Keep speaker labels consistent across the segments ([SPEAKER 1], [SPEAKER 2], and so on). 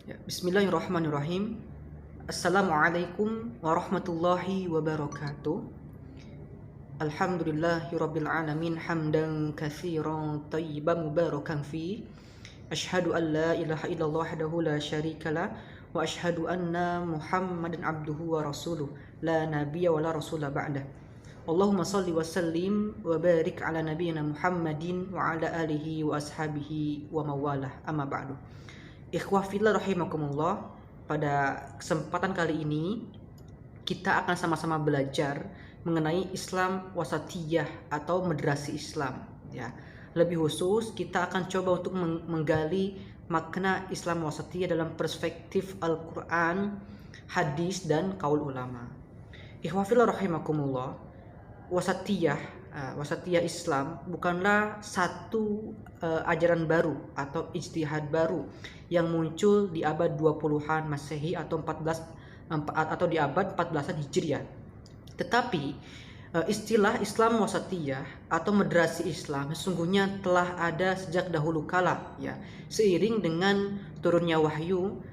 [SPEAKER 1] Ya, Bismillahirrahmanirrahim. Assalamualaikum warahmatullahi wabarakatuh. Alhamdulillahirabbil alamin hamdan katsiran thayyiban mubarakan fi. Asyhadu an la ilaha illallah wahdahu la syarikalah wa asyhadu anna Muhammadan abduhu wa rasuluh la nabiyya wa la rasula ba'dah. Allahumma salli wa sallim wa barik ala nabiyyina Muhammadin wa ala alihi wa ashabihi wa mawalah amma ba'du. Ikhwah fillah rahimakumullah, pada kesempatan kali ini kita akan sama-sama belajar mengenai Islam wasatiyah atau madrasah Islam ya. Lebih khusus kita akan coba untuk menggali makna Islam wasatiyah dalam perspektif Al-Qur'an, hadis dan qaul ulama. Ikhwah fillah rahimakumullah, wasatiyah Islam bukanlah satu ajaran baru atau ijtihad baru yang muncul di abad 20-an Masehi atau di abad 14-an Hijriah. Tetapi istilah Islam wasatiyah atau madrasah Islam sesungguhnya telah ada sejak dahulu kala ya. Seiring dengan turunnya wahyu,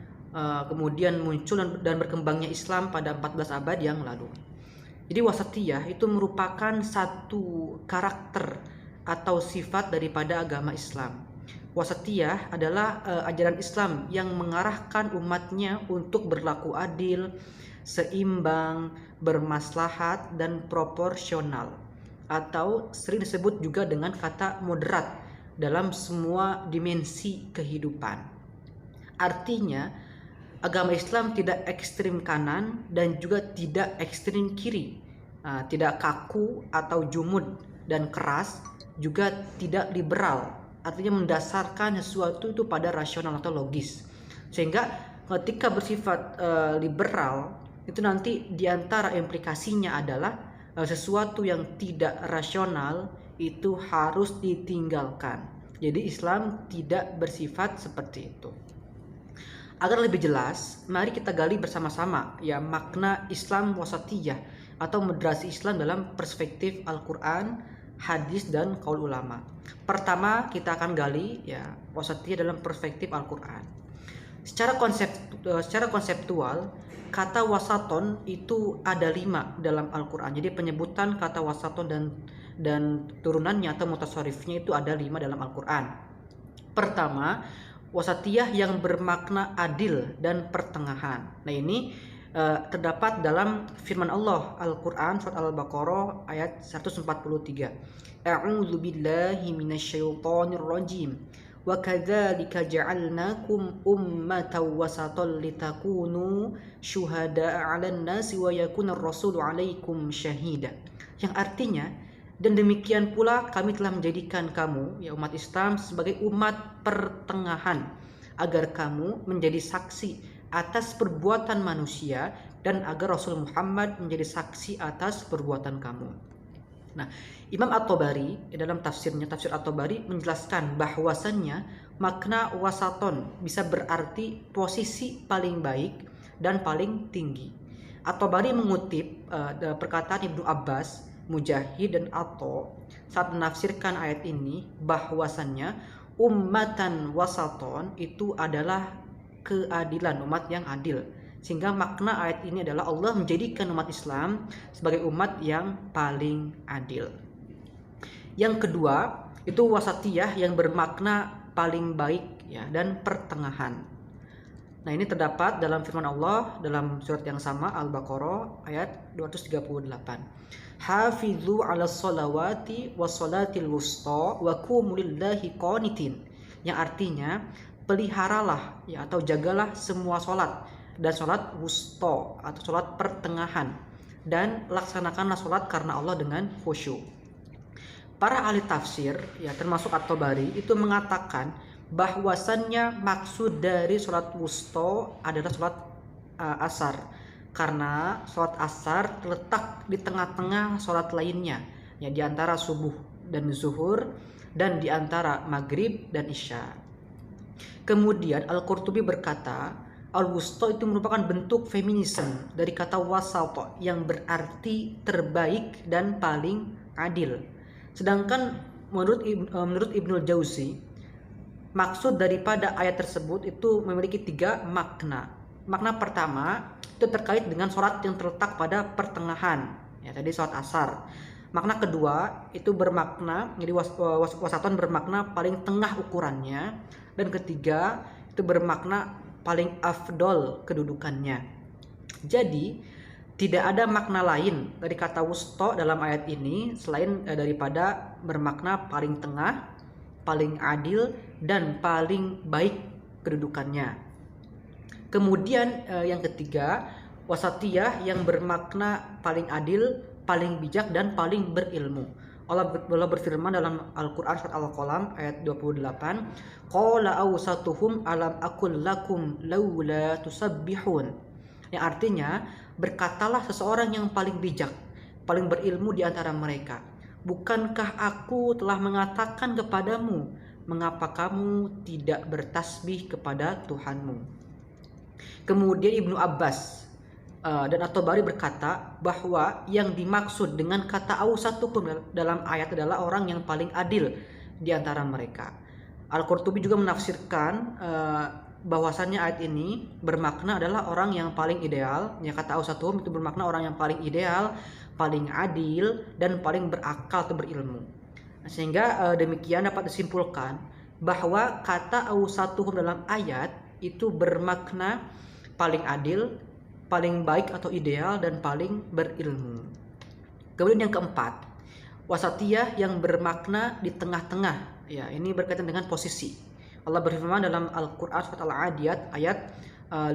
[SPEAKER 1] kemudian muncul dan berkembangnya Islam pada 14 abad yang lalu. Jadi wasatiyah itu merupakan satu karakter atau sifat daripada agama Islam. Wasatiyah adalah ajaran Islam yang mengarahkan umatnya untuk berlaku adil, seimbang, bermaslahat, dan proporsional, atau sering disebut juga dengan kata moderat dalam semua dimensi kehidupan. Artinya, agama Islam tidak ekstrim kanan dan juga tidak ekstrim kiri, tidak kaku atau jumud dan keras, juga tidak liberal, artinya mendasarkan sesuatu itu pada rasional atau logis. Sehingga ketika bersifat liberal itu nanti diantara implikasinya adalah sesuatu yang tidak rasional itu harus ditinggalkan. Jadi Islam tidak bersifat seperti itu. Agar lebih jelas, mari kita gali bersama-sama ya makna Islam wasatiyah atau madrasah Islam dalam perspektif Al-Qur'an, hadis dan qaul ulama. Pertama, kita akan gali ya wasatiyah dalam perspektif Al-Qur'an. Secara konseptual, kata wasaton itu ada 5 dalam Al-Qur'an. Jadi penyebutan kata wasaton dan turunannya atau mutasarrifnya itu ada 5 dalam Al-Qur'an. Pertama, wasatiyah yang bermakna adil dan pertengahan. Nah ini terdapat dalam firman Allah Al-Quran surat Al-Baqarah ayat 143. A'udzu billahi minasyaitonir rajim. Wa kadzalika ja'alnakum ummatan wasatan litakunu syuhada'a 'alan nasi wa yakuna ar-rasulu 'alaikum syahida. Yang artinya, dan demikian pula kami telah menjadikan kamu, ya umat Islam, sebagai umat pertengahan, agar kamu menjadi saksi atas perbuatan manusia dan agar Rasul Muhammad menjadi saksi atas perbuatan kamu. Nah, Imam At-Tabari dalam tafsirnya, tafsir At-Tabari menjelaskan bahwasannya makna wasaton bisa berarti posisi paling baik dan paling tinggi. At-Tabari mengutip perkataan Ibnu Abbas, Mujahid dan Atha saat menafsirkan ayat ini bahwasannya ummatan wasaton itu adalah keadilan, umat yang adil. Sehingga makna ayat ini adalah Allah menjadikan umat Islam sebagai umat yang paling adil. Yang kedua, itu wasatiyah yang bermakna paling baik ya dan pertengahan. Nah, ini terdapat dalam firman Allah dalam surat yang sama Al-Baqarah ayat 238. Hafizu 'alas sholawati was sholatil wusta wa qumu lillahi qanitin. Yang artinya peliharalah ya atau jagalah semua sholat dan sholat wusta atau sholat pertengahan, dan laksanakanlah sholat karena Allah dengan khusyuk. Para ahli tafsir ya termasuk At-Tabari itu mengatakan bahwasannya maksud dari sholat wusta adalah sholat asar, karena sholat asar terletak di tengah-tengah sholat lainnya ya, di antara subuh dan zuhur dan di antara maghrib dan isya. Kemudian Al-Qurtubi berkata al-wusta itu merupakan bentuk feminisme dari kata wasat yang berarti terbaik dan paling adil. Sedangkan menurut Ibnul Jauzi, maksud daripada ayat tersebut itu memiliki 3 makna. Makna pertama itu terkait dengan sholat yang terletak pada pertengahan, ya tadi sholat asar. Makna kedua itu bermakna, jadi wasaton bermakna paling tengah ukurannya, dan ketiga itu bermakna paling afdol kedudukannya. Jadi tidak ada makna lain dari kata wusto dalam ayat ini selain daripada bermakna paling tengah, paling adil, dan paling baik kedudukannya. Kemudian yang ketiga, wasatiyah yang bermakna paling adil, paling bijak, dan paling berilmu. Allah berfirman dalam Al-Quran surat Al-Qalam ayat 28, qala awsatuhum alam aqul lakum laula tusabbihun. Yang artinya, berkatalah seseorang yang paling bijak, paling berilmu di antara mereka, bukankah aku telah mengatakan kepadamu, mengapa kamu tidak bertasbih kepada Tuhanmu? Kemudian Ibnu Abbas dan At-Tabari berkata bahwa yang dimaksud dengan kata awsatukum dalam ayat adalah orang yang paling adil di antara mereka. Al-Qurtubi juga menafsirkan bahwasannya ayat ini bermakna adalah orang yang paling ideal. Ya, kata awsatuhum itu bermakna orang yang paling ideal, paling adil, dan paling berakal atau berilmu. Sehingga demikian dapat disimpulkan bahwa kata awsatuhum dalam ayat itu bermakna paling adil, paling baik atau ideal, dan paling berilmu. Kemudian yang keempat, wasatiyah yang bermakna di tengah-tengah. Ya, ini berkaitan dengan posisi. Allah berfirman dalam Al-Quran surat Al-Adiyat ayat 5,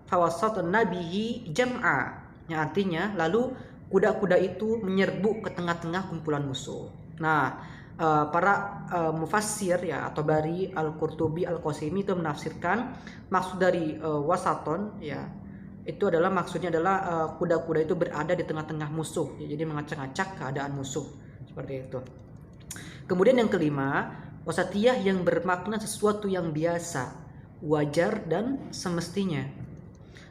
[SPEAKER 1] fawasatna bihi jam'a, yang artinya lalu kuda-kuda itu menyerbu ke tengah-tengah kumpulan musuh. Nah, para mufassir ya atau dari Al-Qurtubi, Al-Qasimi itu menafsirkan maksud dari wasaton ya itu adalah maksudnya adalah kuda-kuda itu berada di tengah-tengah musuh ya, jadi mengacak-acak keadaan musuh seperti itu. Kemudian yang kelima, wasatiyah yang bermakna sesuatu yang biasa, wajar, dan semestinya.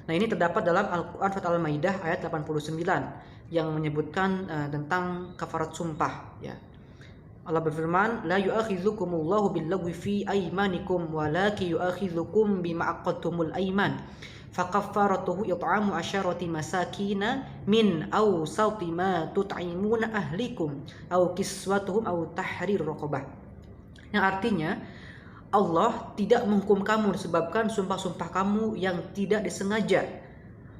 [SPEAKER 1] Nah, ini terdapat dalam Al-Quran surat Al-Maidah ayat 89 yang menyebutkan tentang kafarat sumpah ya. Allah berfirman, la yu'akhidzukumullahu billagwi fi aymanikum walakin yu'akhidzukum bima aqadtumul ayman. Fakaffaratuhu it'amu asyarati masakina min awsati ma tut'imuna ahlikum aw kiswatuhum aw tahrir raqabah. Yang artinya Allah tidak menghukum kamu disebabkan sumpah-sumpah kamu yang tidak disengaja,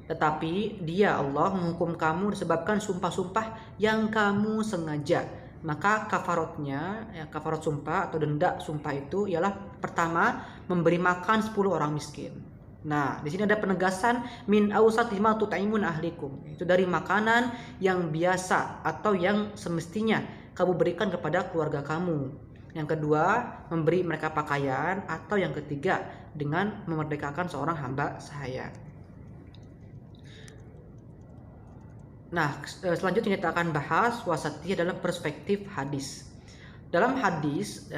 [SPEAKER 1] tetapi Dia Allah menghukum kamu disebabkan sumpah-sumpah yang kamu sengaja. Maka kafaratnya, ya, kafarat sumpah atau denda sumpah itu ialah pertama memberi makan 10 orang miskin. Nah, di sini ada penegasan min awsati ma tut'imun ahlikum. Itu dari makanan yang biasa atau yang semestinya kamu berikan kepada keluarga kamu. Yang kedua, memberi mereka pakaian, atau yang ketiga dengan memerdekakan seorang hamba sahaya. Nah, selanjutnya kita akan bahas wasatiyah dalam perspektif hadis. Dalam hadis,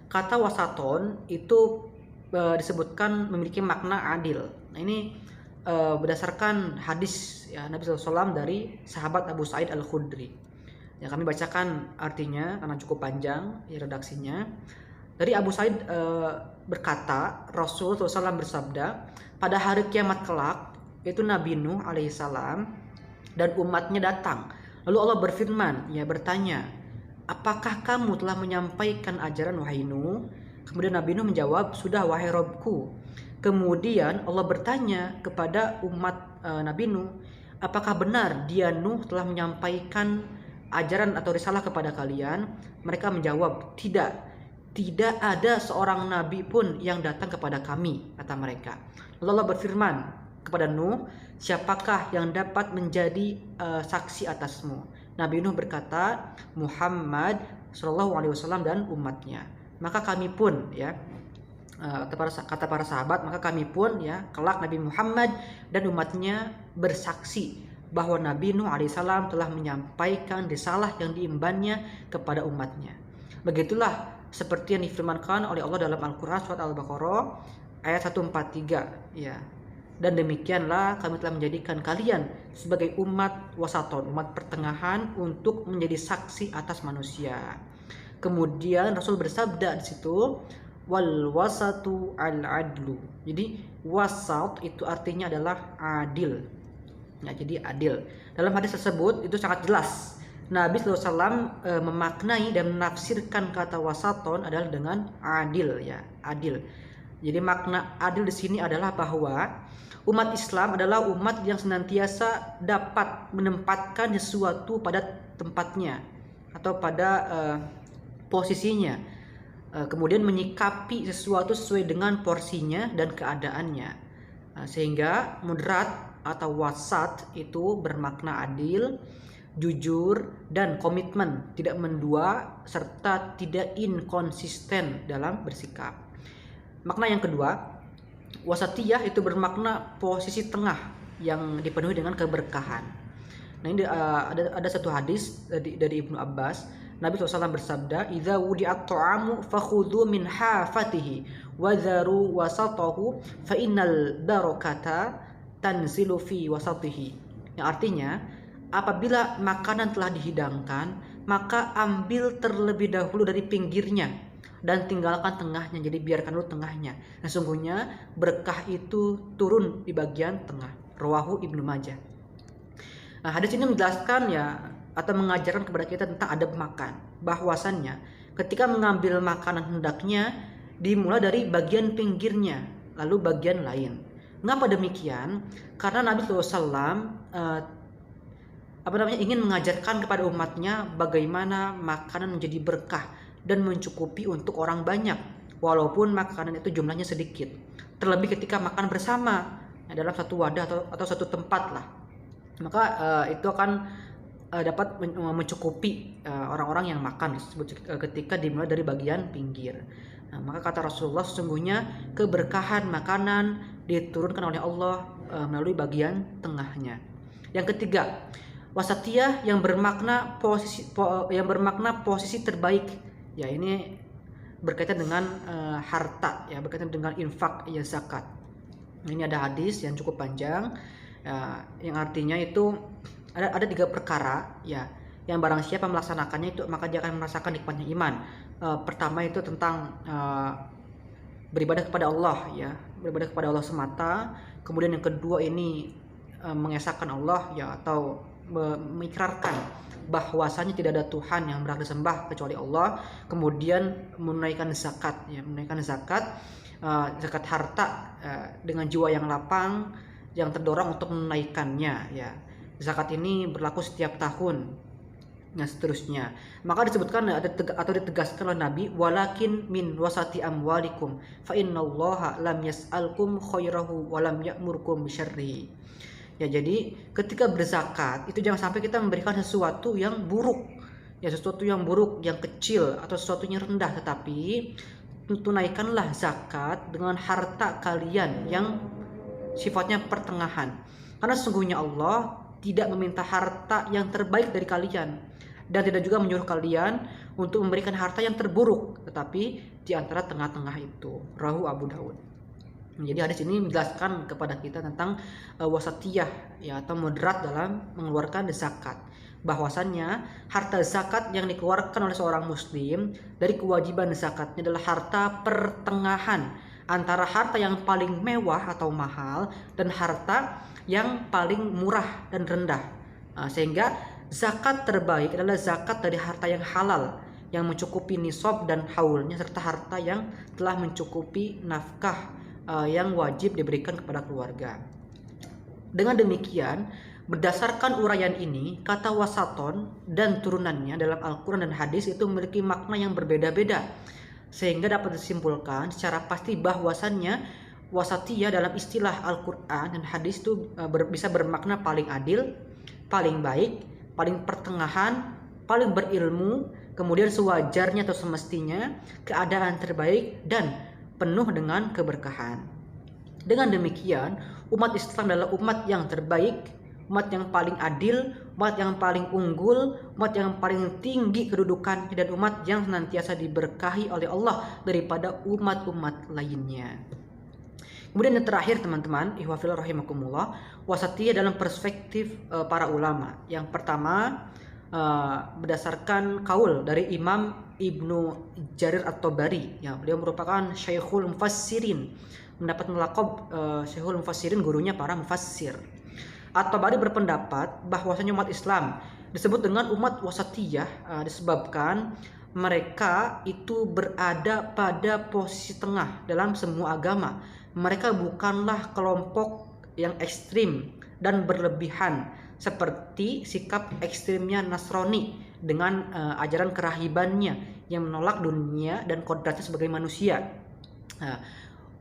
[SPEAKER 1] kata wasaton itu disebutkan memiliki makna adil. Nah, ini berdasarkan hadis ya, Nabi SAW dari sahabat Abu Sa'id Al-Khudri. Ya, kami bacakan artinya karena cukup panjang ya redaksinya. Dari Abu Sa'id berkata, Rasul SAW bersabda, pada hari kiamat kelak itu Nabi Nuh alaihissalam dan umatnya datang. Lalu Allah berfirman, ya bertanya, apakah kamu telah menyampaikan ajaran wahai Nuh? Kemudian Nabi Nuh menjawab, sudah wahai Robku. Kemudian Allah bertanya kepada umat Nabi Nuh, apakah benar dia Nuh telah menyampaikan ajaran atau risalah kepada kalian? Mereka menjawab, tidak. Tidak ada seorang nabi pun yang datang kepada kami, kata mereka. Lalu Allah berfirman kepada Nuh, siapakah yang dapat menjadi saksi atasmu? Nabi Nuh berkata, Muhammad SAW dan umatnya. Maka kami pun ya kata para sahabat, maka kami pun ya kelak Nabi Muhammad dan umatnya bersaksi bahwa Nabi Nuh alaihissalam telah menyampaikan risalah yang diembannya kepada umatnya. Begitulah seperti yang difirmankan oleh Allah dalam Al-Quran surat Al-Baqarah ayat 143 ya. Dan demikianlah kami telah menjadikan kalian sebagai umat wasaton, umat pertengahan untuk menjadi saksi atas manusia. Kemudian Rasul bersabda di situ, wal wasatu al adlu. Jadi wasat itu artinya adalah adil. Ya, jadi adil. Dalam hadis tersebut itu sangat jelas. Nabi SAW memaknai dan menafsirkan kata wasaton adalah dengan adil, ya, adil. Jadi makna adil di sini adalah bahwa umat Islam adalah umat yang senantiasa dapat menempatkan sesuatu pada tempatnya atau pada posisinya. Kemudian menyikapi sesuatu sesuai dengan porsinya dan keadaannya. Sehingga moderat atau wasat itu bermakna adil, jujur, dan komitmen, tidak mendua serta tidak inkonsisten dalam bersikap. Makna yang kedua, wasatiyah itu bermakna posisi tengah yang dipenuhi dengan keberkahan. Nah, ini ada satu hadis dari Ibnu Abbas. Nabi SAW bersabda, "Idza wudi'at ta'amu fakhudhu min hafatihi wa dharu wasatahu fa innal barakata tanzilu fi wasatihi." Yang artinya, apabila makanan telah dihidangkan, maka ambil terlebih dahulu dari pinggirnya dan tinggalkan tengahnya. Jadi biarkan dulu tengahnya. Nah, sungguhnya berkah itu turun di bagian tengah. Rawahu Ibnu Majah. Nah, hadis ini menjelaskan ya atau mengajarkan kepada kita tentang adab makan. Bahwasannya ketika mengambil makanan hendaknya dimulai dari bagian pinggirnya, lalu bagian lain. Mengapa demikian? Karena Nabi SAW ingin mengajarkan kepada umatnya bagaimana makanan menjadi berkah dan mencukupi untuk orang banyak, walaupun makanan itu jumlahnya sedikit. Terlebih ketika makan bersama dalam satu wadah atau satu tempat lah, maka itu akan dapat mencukupi orang-orang yang makan ketika dimulai dari bagian pinggir. Nah, maka kata Rasulullah, sesungguhnya keberkahan makanan diturunkan oleh Allah melalui bagian tengahnya. Yang ketiga, wasatiyah yang bermakna posisi terbaik. Ya, ini berkaitan dengan harta, ya, berkaitan dengan infak, ya, zakat. Ini ada hadis yang cukup panjang, yang artinya itu ada 3 perkara, ya, yang barang siapa melaksanakannya itu maka dia akan merasakan nikmatnya iman. Pertama itu tentang beribadah kepada Allah, ya, beribadah kepada Allah semata. Kemudian yang kedua ini mengesahkan Allah, ya, atau mengikrarkan bahwasanya tidak ada Tuhan yang berhak disembah kecuali Allah. Kemudian menunaikan zakat, ya, menunaikan zakat harta dengan jiwa yang lapang, yang terdorong untuk menunaikannya, ya. Zakat ini berlaku setiap tahun, dan seterusnya. Maka disebutkan atau ditegaskan oleh Nabi, walakin min wasati amwalikum fa innallaha lam yas'alkum khairahu wa lam ya'murkum bisyarrihi. Ya, jadi ketika berzakat itu jangan sampai kita memberikan sesuatu yang buruk, ya, sesuatu yang buruk, yang kecil atau sesuatu yang rendah, tetapi tunaikanlah zakat dengan harta kalian yang sifatnya pertengahan. Karena sesungguhnya Allah tidak meminta harta yang terbaik dari kalian dan tidak juga menyuruh kalian untuk memberikan harta yang terburuk, tetapi di antara tengah-tengah itu. Rawahu Abu Daud. Jadi hadis ini menjelaskan kepada kita tentang wasatiyah, ya, atau moderat dalam mengeluarkan zakat. Bahwasannya harta zakat yang dikeluarkan oleh seorang muslim dari kewajiban zakatnya adalah harta pertengahan antara harta yang paling mewah atau mahal dan harta yang paling murah dan rendah. Sehingga zakat terbaik adalah zakat dari harta yang halal, yang mencukupi nisab dan haulnya, serta harta yang telah mencukupi nafkah yang wajib diberikan kepada keluarga. Dengan demikian, berdasarkan uraian ini, kata wasaton dan turunannya dalam Al-Quran dan hadis itu memiliki makna yang berbeda-beda, sehingga dapat disimpulkan secara pasti bahwasannya wasatiyah dalam istilah Al-Quran dan hadis itu bisa bermakna paling adil, paling baik, paling pertengahan, paling berilmu, kemudian sewajarnya atau semestinya, keadaan terbaik, dan penuh dengan keberkahan. Dengan demikian, umat Islam adalah umat yang terbaik, umat yang paling adil, umat yang paling unggul, umat yang paling tinggi kedudukan, dan umat yang senantiasa diberkahi oleh Allah daripada umat-umat lainnya. Kemudian yang terakhir, teman-teman, ihwafillah rahimakumullah, wasatiyah dalam perspektif para ulama. Yang pertama, berdasarkan kaul dari Imam Ibnu Jarir At-Tabari, ya, beliau merupakan Syekhul Mufassirin, mendapat melaqab Syekhul Mufassirin, gurunya para mufassir. At-Tabari berpendapat bahwasanya umat Islam disebut dengan umat wasatiyah disebabkan mereka itu berada pada posisi tengah dalam semua agama. Mereka bukanlah kelompok yang ekstrim dan berlebihan seperti sikap ekstrimnya Nasrani dengan ajaran kerahibannya yang menolak dunia dan kodratnya sebagai manusia.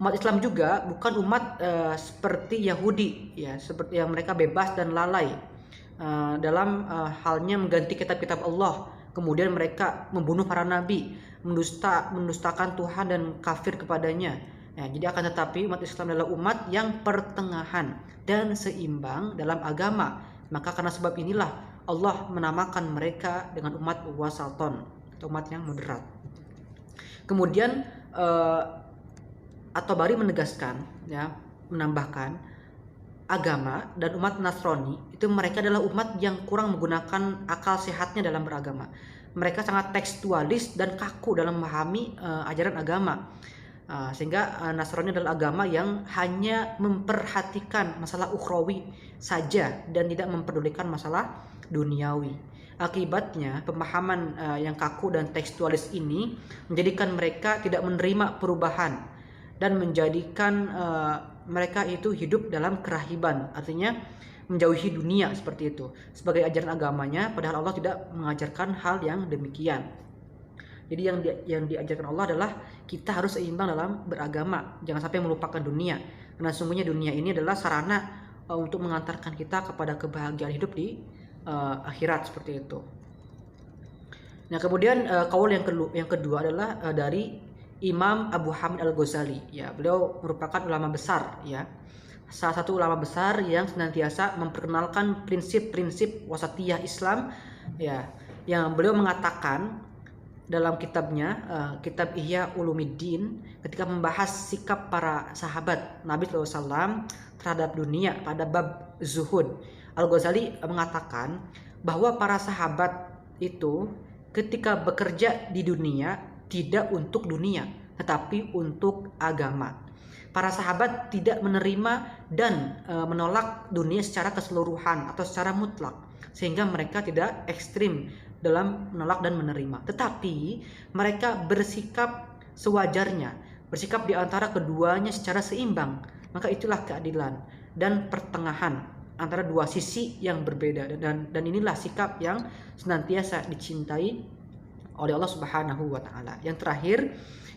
[SPEAKER 1] Umat Islam juga bukan umat seperti Yahudi, ya, seperti yang mereka bebas dan lalai dalam halnya mengganti kitab-kitab Allah. Kemudian mereka membunuh para nabi, mendustakan Tuhan dan kafir kepadanya. Ya, jadi akan tetapi umat Islam adalah umat yang pertengahan dan seimbang dalam agama. Maka karena sebab inilah Allah menamakan mereka dengan umat wasaton, atau umat yang moderat. Kemudian At-Tabari menegaskan, ya, menambahkan agama dan umat Nasrani itu mereka adalah umat yang kurang menggunakan akal sehatnya dalam beragama. Mereka sangat tekstualis dan kaku dalam memahami ajaran agama. Sehingga Nasrani adalah agama yang hanya memperhatikan masalah ukhrawi saja dan tidak memperdulikan masalah duniawi. Akibatnya pemahaman yang kaku dan tekstualis ini menjadikan mereka tidak menerima perubahan dan menjadikan mereka itu hidup dalam kerahiban, artinya menjauhi dunia seperti itu sebagai ajaran agamanya, padahal Allah tidak mengajarkan hal yang demikian. Jadi yang diajarkan Allah adalah kita harus seimbang dalam beragama, jangan sampai melupakan dunia, karena sungguhnya dunia ini adalah sarana untuk mengantarkan kita kepada kebahagiaan hidup di akhirat seperti itu. Nah, kemudian kaul yang kedua adalah dari Imam Abu Hamid Al-Ghazali, ya, beliau merupakan ulama besar, ya, salah satu ulama besar yang senantiasa memperkenalkan prinsip-prinsip wasatiyah Islam, ya, yang beliau mengatakan dalam kitabnya kitab Ihya Ulumuddin ketika membahas sikap para sahabat Nabi SAW terhadap dunia pada bab zuhud. Al-Ghazali mengatakan bahwa para sahabat itu ketika bekerja di dunia tidak untuk dunia, tetapi untuk agama. Para sahabat tidak menerima dan menolak dunia secara keseluruhan atau secara mutlak, sehingga mereka tidak ekstrim dalam menolak dan menerima. Tetapi mereka bersikap sewajarnya, bersikap di antara keduanya secara seimbang. Maka itulah keadilan dan pertengahan antara dua sisi yang berbeda, dan inilah sikap yang senantiasa dicintai oleh Allah Subhanahu wa taala. Yang terakhir,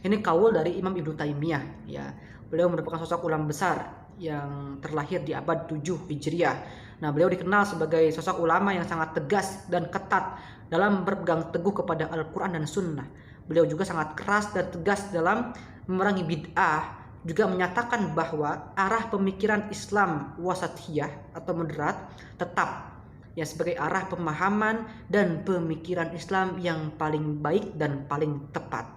[SPEAKER 1] ini kaul dari Imam Ibnu Taimiyah, ya. Beliau merupakan sosok ulama besar yang terlahir di abad 7 Hijriah. Nah, beliau dikenal sebagai sosok ulama yang sangat tegas dan ketat dalam berpegang teguh kepada Al-Qur'an dan Sunnah. Beliau juga sangat keras dan tegas dalam memerangi bid'ah, juga menyatakan bahwa arah pemikiran Islam wasatiyah atau moderat tetap, ya, sebagai arah pemahaman dan pemikiran Islam yang paling baik dan paling tepat.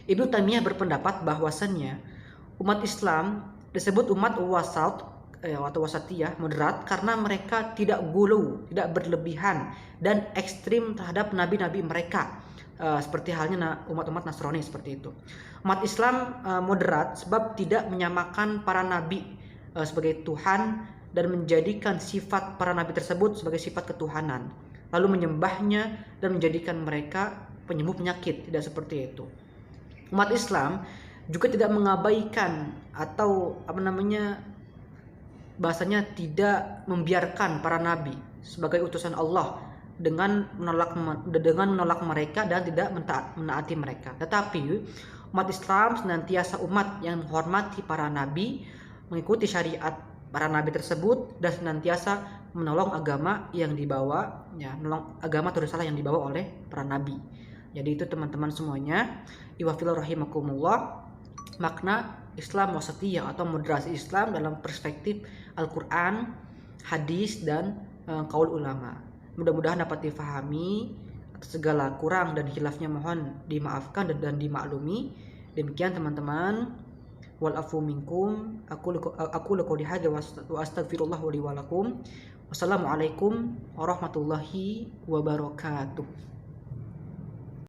[SPEAKER 1] Ibnu Taimiyah berpendapat bahwasannya umat Islam disebut umat wasat atau wasatiyah moderat karena mereka tidak gulu, tidak berlebihan dan ekstrim terhadap nabi-nabi mereka, seperti halnya umat-umat Nasrani seperti itu. Umat Islam moderat sebab tidak menyamakan para nabi sebagai Tuhan dan menjadikan sifat para nabi tersebut sebagai sifat ketuhanan, lalu menyembahnya dan menjadikan mereka penyembuh penyakit. Tidak seperti itu. Umat Islam juga tidak mengabaikan atau bahasanya tidak membiarkan para nabi sebagai utusan Allah dengan menolak mereka dan tidak menaati mereka. Tetapi umat Islam senantiasa umat yang menghormati para nabi, mengikuti syariat para nabi tersebut, dan senantiasa menolong agama yang dibawa, ya, menolong agama atau risalah yang dibawa oleh para nabi. Jadi itu teman-teman semuanya, iwafillah rahimakumullah, makna Islam wasatiyah atau moderasi Islam dalam perspektif Al-Quran, hadis, dan kaul ulama. Mudah-mudahan dapat difahami. Atas segala kurang dan khilafnya mohon dimaafkan dan dimaklumi. Demikian teman-teman. Wal afu minkum. Aku qouli hadza wa astaghfirullah li wa lakum. Wassalamualaikum warahmatullahi wabarakatuh.